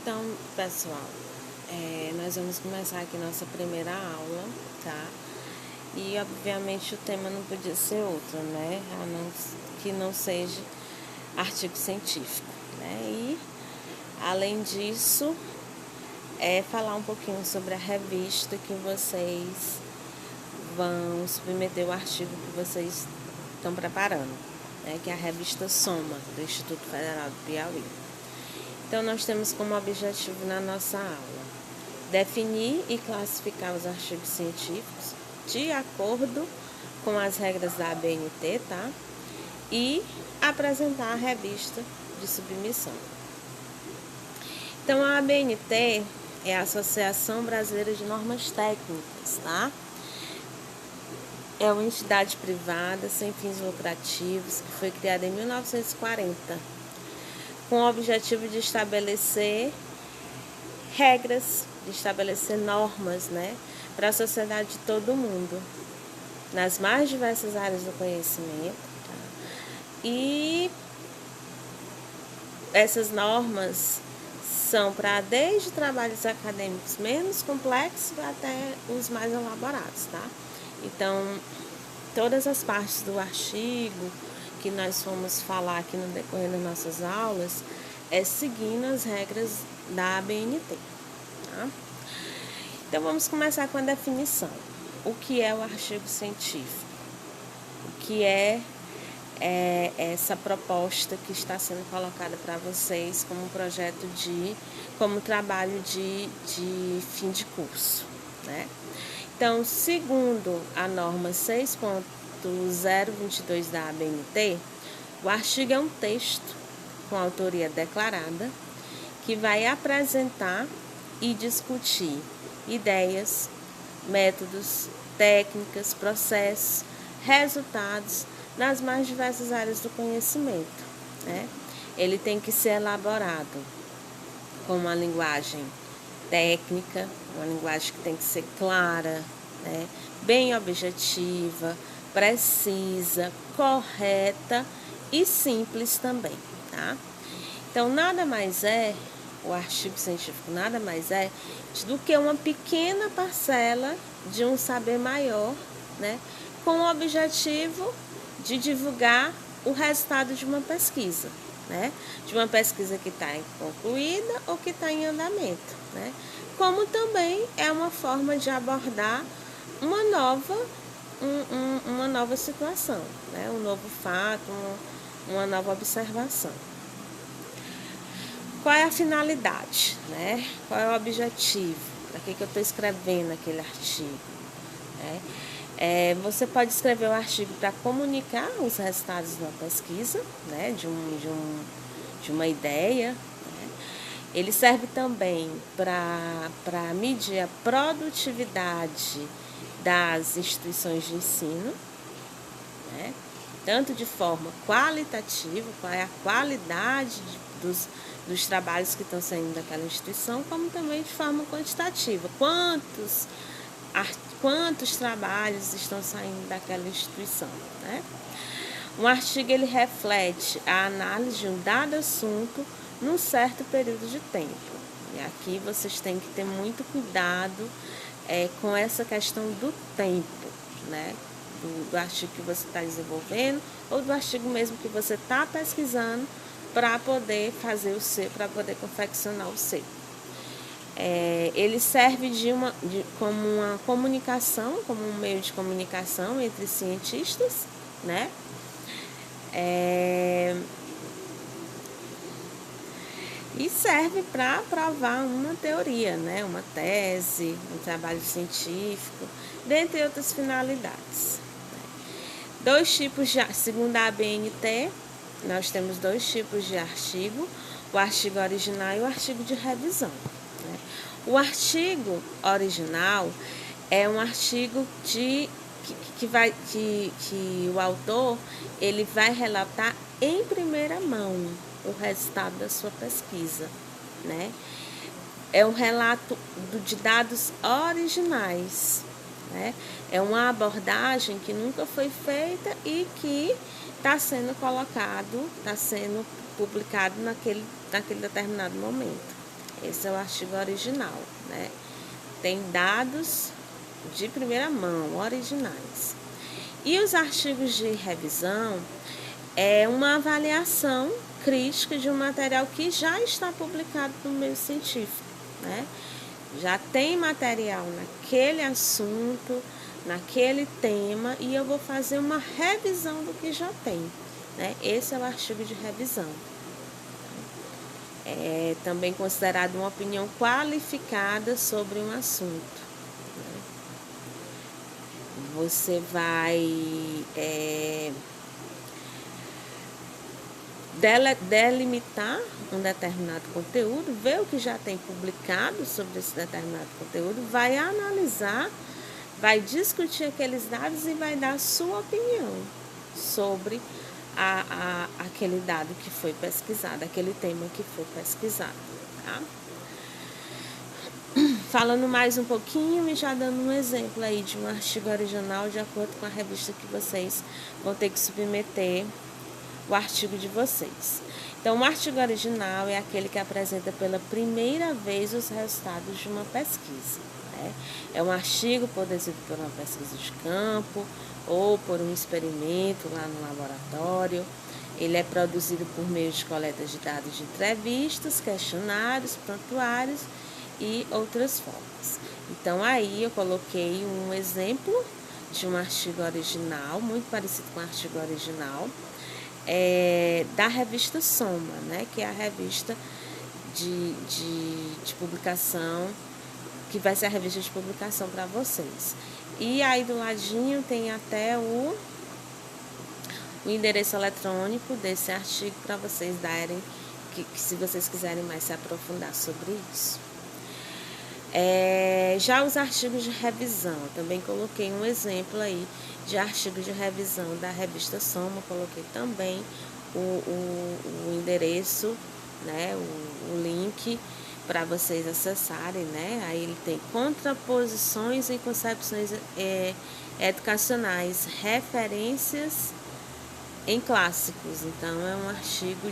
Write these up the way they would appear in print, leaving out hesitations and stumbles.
Então, pessoal, nós vamos começar aqui nossa primeira aula, tá? E, obviamente, o tema não podia ser outro, né? Que não seja artigo científico, né? E, além disso, falar um pouquinho sobre a revista que vocês vão submeter o artigo que vocês estão preparando, né? Que é a revista Soma, do Instituto Federal do Piauí. Então, nós temos como objetivo na nossa aula definir e classificar os artigos científicos de acordo com as regras da ABNT, tá? E apresentar a revista de submissão. Então, a ABNT é a Associação Brasileira de Normas Técnicas, tá? É uma entidade privada sem fins lucrativos que foi criada em 1940, com o objetivo de estabelecer regras, de estabelecer normas, né, para a sociedade de todo mundo, nas mais diversas áreas do conhecimento. Tá? E essas normas são para desde trabalhos acadêmicos menos complexos até os mais elaborados, tá? Então, todas as partes do artigo que nós vamos falar aqui no decorrer das nossas aulas seguindo as regras da ABNT. Tá? Então, vamos começar com a definição. O que é o artigo científico? O que é essa proposta que está sendo colocada para vocês como projeto como trabalho de fim de curso, né? Então, segundo a norma 6.022 da ABNT, o artigo é um texto com autoria declarada que vai apresentar e discutir ideias, métodos, técnicas, processos, resultados nas mais diversas áreas do conhecimento, né? Ele tem que ser elaborado com uma linguagem técnica, uma linguagem que tem que ser clara, né? Bem objetiva, precisa, correta e simples também, tá? Então, o artigo científico nada mais é do que uma pequena parcela de um saber maior, né? Com o objetivo de divulgar o resultado de uma pesquisa, né? De uma pesquisa que está concluída ou que está em andamento, né? Como também é uma forma de abordar uma nova situação, né? Um novo fato, uma nova observação. Qual é a finalidade, né? Qual é o objetivo? Para que eu estou escrevendo aquele artigo? Né? Você pode escrever o artigo para comunicar os resultados de uma pesquisa, né? de uma ideia. Né? Ele serve também para medir a produtividade das instituições de ensino, né? Tanto de forma qualitativa, qual é a qualidade dos trabalhos que estão saindo daquela instituição, como também de forma quantitativa. Quantos trabalhos estão saindo daquela instituição, né? Um artigo ele reflete a análise de um dado assunto num certo período de tempo. E aqui vocês têm que ter muito cuidado com essa questão do tempo, né? Do artigo que você está desenvolvendo ou do artigo mesmo que você está pesquisando para poder fazer para poder confeccionar o seu. Ele serve como uma comunicação, como um meio de comunicação entre cientistas, né? E serve para provar uma teoria, né? Uma tese, um trabalho científico, dentre outras finalidades. Segundo a ABNT, nós temos 2 tipos de artigo, o artigo original e o artigo de revisão. Né? O artigo original é um artigo que o autor ele vai relatar em primeira mão o resultado da sua pesquisa. Né? É um relato de dados originais. Né? É uma abordagem que nunca foi feita e que está sendo colocado, está sendo publicado naquele determinado momento. Esse é o artigo original, né? Tem dados de primeira mão, originais. E os artigos de revisão é uma avaliação crítica de um material que já está publicado no meio científico, né? Já tem material naquele assunto, naquele tema, e eu vou fazer uma revisão do que já tem, né? Esse é o artigo de revisão. É também considerado uma opinião qualificada sobre um assunto, né? Você vai delimitar um determinado conteúdo, ver o que já tem publicado sobre esse determinado conteúdo, vai analisar, vai discutir aqueles dados e vai dar a sua opinião sobre aquele dado que foi pesquisado, aquele tema que foi pesquisado, tá? Falando mais um pouquinho e já dando um exemplo aí de um artigo original de acordo com a revista que vocês vão ter que submeter o artigo de vocês. Então, o artigo original é aquele que apresenta pela primeira vez os resultados de uma pesquisa, né? É um artigo produzido por uma pesquisa de campo ou por um experimento lá no laboratório. Ele é produzido por meio de coleta de dados de entrevistas, questionários, prontuários e outras formas. Então, aí eu coloquei um exemplo de um artigo original, muito parecido com o artigo original, da revista Soma, né, que é a revista de publicação, que vai ser a revista de publicação para vocês. E aí do ladinho tem até o endereço eletrônico desse artigo para vocês darem, que se vocês quiserem mais se aprofundar sobre isso. Já os artigos de revisão, também coloquei um exemplo aí de artigo de revisão da revista Soma, coloquei também o endereço, né, o link para vocês acessarem, né? Aí ele tem contraposições e concepções educacionais, referências em clássicos. Então é um artigo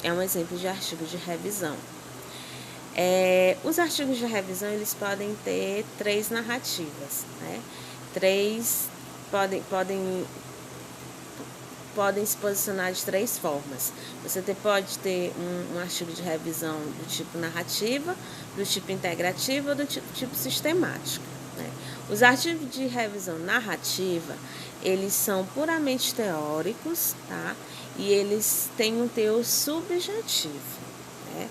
é um exemplo de artigo de revisão. Os artigos de revisão, eles podem ter 3 narrativas, né? Podem se posicionar de 3 formas. Você pode ter um artigo de revisão do tipo narrativa, do tipo integrativa ou do tipo sistemática, né? Os artigos de revisão narrativa, eles são puramente teóricos, tá? E eles têm um teor subjetivo, né?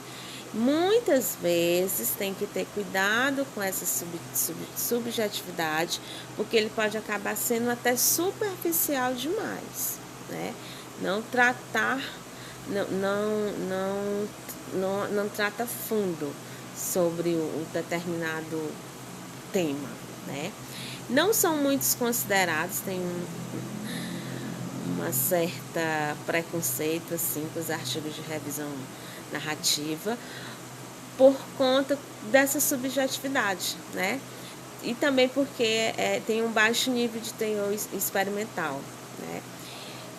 Muitas vezes tem que ter cuidado com essa subjetividade, porque ele pode acabar sendo até superficial demais, né? Não trata fundo sobre o determinado tema, né? Não são muitos considerados, tem uma certa preconceito assim com os artigos de revisão narrativa por conta dessa subjetividade, né? E também porque tem um baixo nível de teor experimental, né?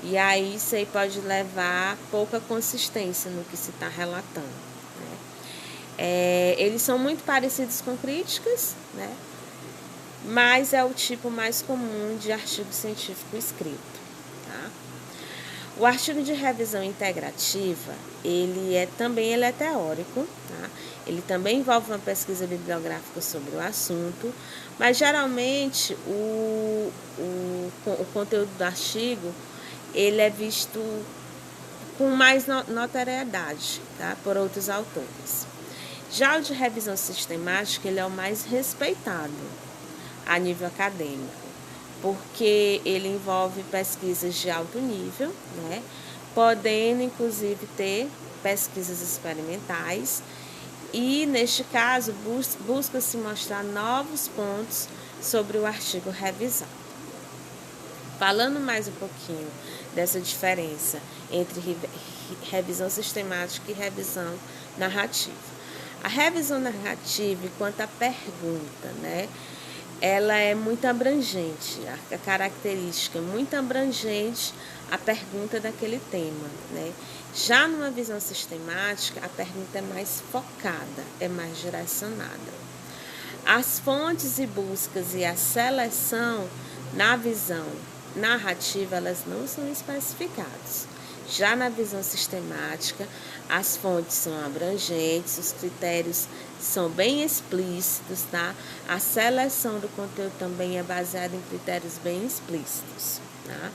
E aí isso aí pode levar a pouca consistência no que se está relatando, né? Eles são muito parecidos com críticas, né? Mas é o tipo mais comum de artigo científico escrito, tá? O artigo de revisão integrativa, ele é teórico, tá? Ele também envolve uma pesquisa bibliográfica sobre o assunto, mas geralmente o conteúdo do artigo, ele é visto com mais notoriedade, tá? Por outros autores. Já o de revisão sistemática, ele é o mais respeitado a nível acadêmico, porque ele envolve pesquisas de alto nível, né? Podendo inclusive ter pesquisas experimentais e, neste caso, busca-se mostrar novos pontos sobre o artigo revisado. Falando mais um pouquinho dessa diferença entre revisão sistemática e revisão narrativa. A revisão narrativa, quanto à pergunta, né? ela é muito abrangente, a característica muito abrangente a pergunta daquele tema, né? Já numa visão sistemática, a pergunta é mais focada, é mais direcionada. As fontes e buscas e a seleção na visão narrativa, elas não são especificadas. Já na visão sistemática, as fontes são abrangentes, os critérios são bem explícitos, tá? A seleção do conteúdo também é baseada em critérios bem explícitos, tá?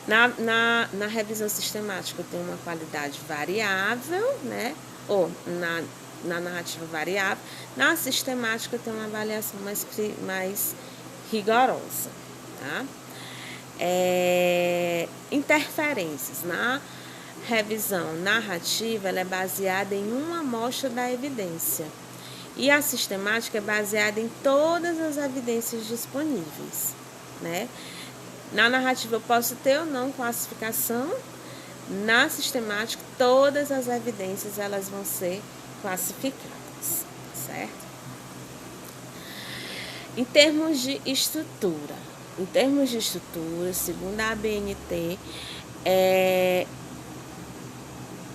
Na revisão sistemática tem uma qualidade variável, né? Ou na narrativa variável. Na sistemática tem uma avaliação mais rigorosa, tá? Interferências. Na revisão narrativa, ela é baseada em uma amostra da evidência. E a sistemática é baseada em todas as evidências disponíveis, né? Na narrativa eu posso ter ou não classificação. Na sistemática, todas as evidências elas vão ser classificadas, certo? Em termos de estrutura, segundo a ABNT,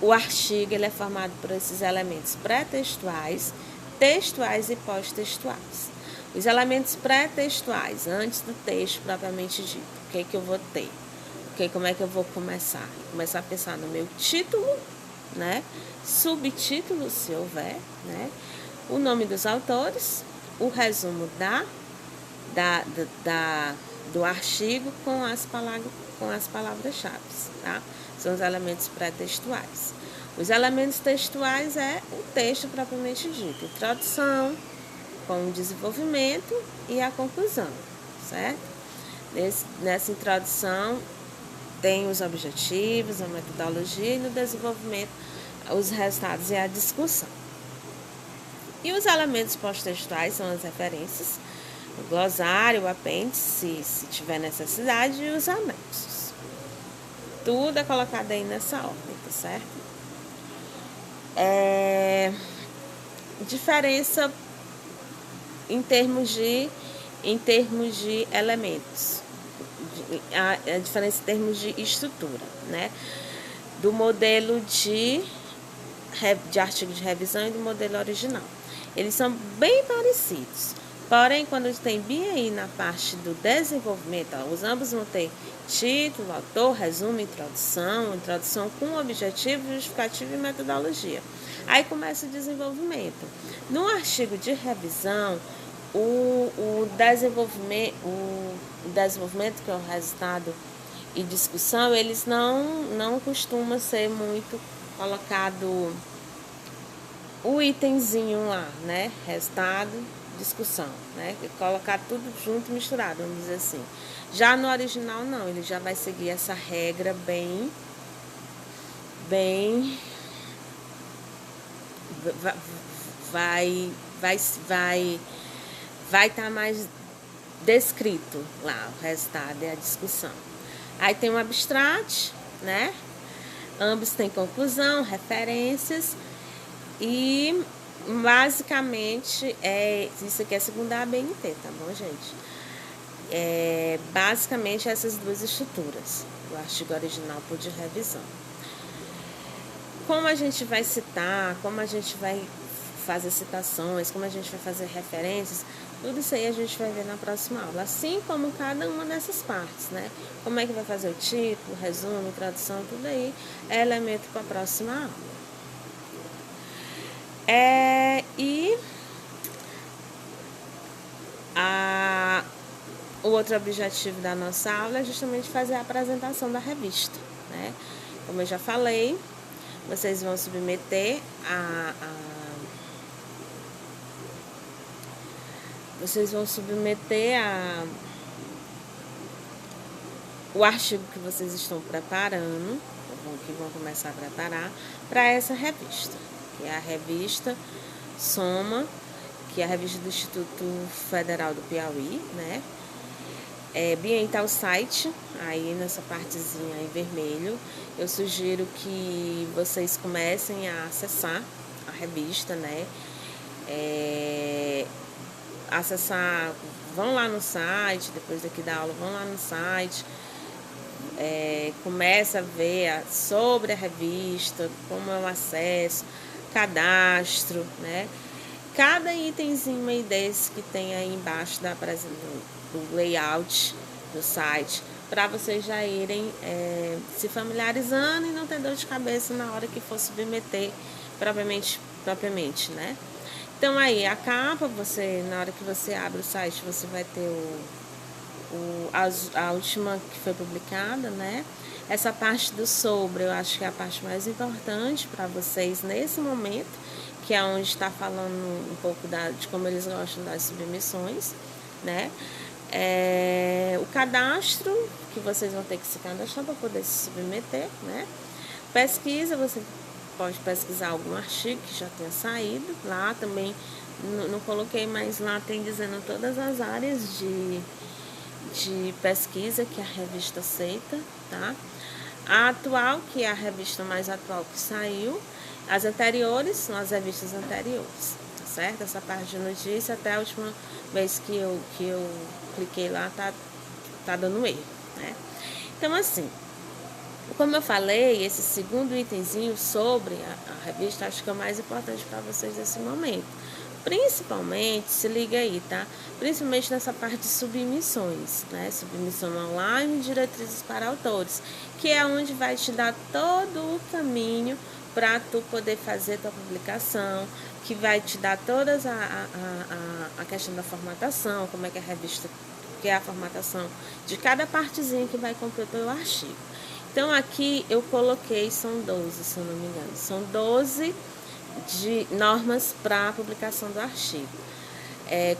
o artigo ele é formado por esses elementos pré-textuais, textuais e pós-textuais. Os elementos pré-textuais, antes do texto propriamente dito, o que eu vou ter? Como é que eu vou começar? Começar a pensar no meu título, né? Subtítulo, se houver, né? O nome dos autores, o resumo do artigo com as palavras-chave, tá? São os elementos pré-textuais. Os elementos textuais é o texto propriamente dito, introdução, com o desenvolvimento e a conclusão, certo? Nessa introdução tem os objetivos, a metodologia e no desenvolvimento os resultados e a discussão. E os elementos pós-textuais são as referências, o glossário, o apêndice, se tiver necessidade, e os anexos. Tudo é colocado aí nessa ordem, tá certo? Diferença em termos de elementos, a diferença em termos de estrutura, né? Do modelo de artigo de revisão e do modelo original. Eles são bem parecidos, porém, quando tem bem aí na parte do desenvolvimento, os ambos vão ter título, autor, resumo, introdução com objetivo, justificativo e metodologia. Aí começa o desenvolvimento. No artigo de revisão, o desenvolvimento, que é o resultado e discussão, eles não costumam ser muito colocado o itemzinho lá, né? Resultado, discussão, né? Colocar tudo junto, misturado, vamos dizer assim. Já no original, não, ele já vai seguir essa regra bem vai estar mais descrito lá o resultado e a discussão. Aí tem o abstract, né? Ambos têm conclusão, referências e basicamente isso aqui é segundo a ABNT, tá bom, gente? Basicamente essas duas estruturas, o artigo original por de revisão. Como a gente vai citar, como a gente vai fazer citações, como a gente vai fazer referências, tudo isso aí a gente vai ver na próxima aula, assim como cada uma dessas partes, né? Como é que vai fazer o título, resumo, tradução, tudo aí é elemento para a próxima aula. O outro objetivo da nossa aula é justamente fazer a apresentação da revista, né? Como eu já falei, vocês vão submeter o artigo que vocês estão preparando, que vão começar a preparar para essa revista, que é a revista Soma, que é a revista do Instituto Federal do Piauí, né? Bem, tá o site aí nessa partezinha em vermelho. Eu sugiro que vocês comecem a acessar a revista, né? acessar, vão lá no site, depois daqui da aula, vão lá no site, começa a ver sobre a revista, como é o acesso, cadastro, né? Cada itemzinho aí desse que tem aí embaixo do layout do site, para vocês já irem se familiarizando e não ter dor de cabeça na hora que for submeter propriamente, né? Então aí a capa, na hora que você abre o site, você vai ter a última que foi publicada, né? Essa parte do sobre, eu acho que é a parte mais importante para vocês nesse momento, que é onde está falando um pouco de como eles gostam das submissões, né? O cadastro, que vocês vão ter que se cadastrar para poder se submeter, né? Pesquisa, você pode pesquisar algum artigo que já tenha saído. Lá também, não coloquei, mas lá tem dizendo todas as áreas de pesquisa que a revista aceita, tá? A atual, que é a revista mais atual que saiu. As anteriores são as revistas anteriores, tá certo? Essa parte de notícia, até a última vez que eu cliquei lá, tá dando erro, né? Então, assim, como eu falei, esse segundo itemzinho sobre a revista, acho que é o mais importante para vocês nesse momento. Principalmente, se liga aí, tá? Principalmente nessa parte de submissões, né? Submissão online e diretrizes para autores, que é onde vai te dar todo o caminho para tu poder fazer tua publicação, que vai te dar todas a questão da formatação, como é que a revista, que é a formatação de cada partezinha que vai compor o teu artigo. Então, aqui eu coloquei, são 12, se eu não me engano, são 12 de normas para a publicação do artigo.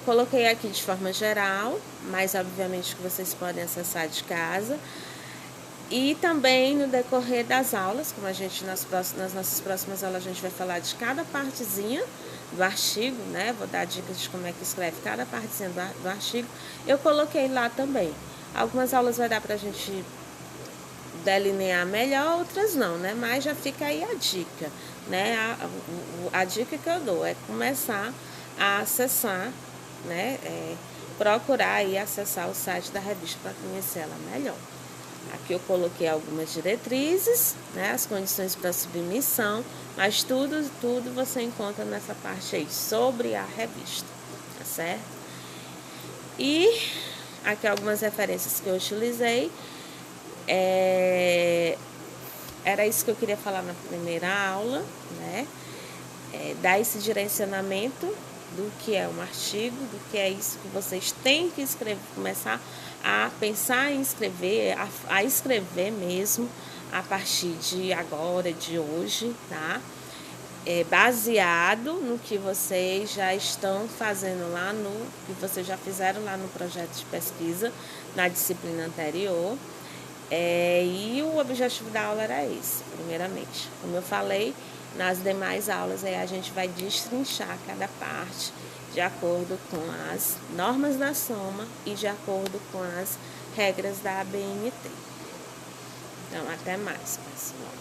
Coloquei aqui de forma geral, mas obviamente que vocês podem acessar de casa. E também no decorrer das aulas, como a gente nas nossas próximas aulas a gente vai falar de cada partezinha do artigo, né? Vou dar dicas de como é que escreve cada partezinha do artigo. Eu coloquei lá também. Algumas aulas vai dar para a gente delinear melhor, outras não, né? Mas já fica aí a dica, né? A dica que eu dou é começar a acessar, né? Procurar e acessar o site da revista para conhecer ela melhor. Aqui eu coloquei algumas diretrizes, né? As condições para submissão, mas tudo você encontra nessa parte aí sobre a revista, tá certo? E aqui algumas referências que eu utilizei. Era isso que eu queria falar na primeira aula, né? Dar esse direcionamento do que é um artigo, do que é isso que vocês têm que escrever, começar a pensar em escrever, a escrever mesmo a partir de agora, de hoje, tá? Baseado no que vocês já estão fazendo lá que vocês já fizeram lá no projeto de pesquisa, na disciplina anterior. E o objetivo da aula era esse, primeiramente. Como eu falei, nas demais aulas aí a gente vai destrinchar cada parte de acordo com as normas da Soma e de acordo com as regras da ABNT. Então, até mais, pessoal.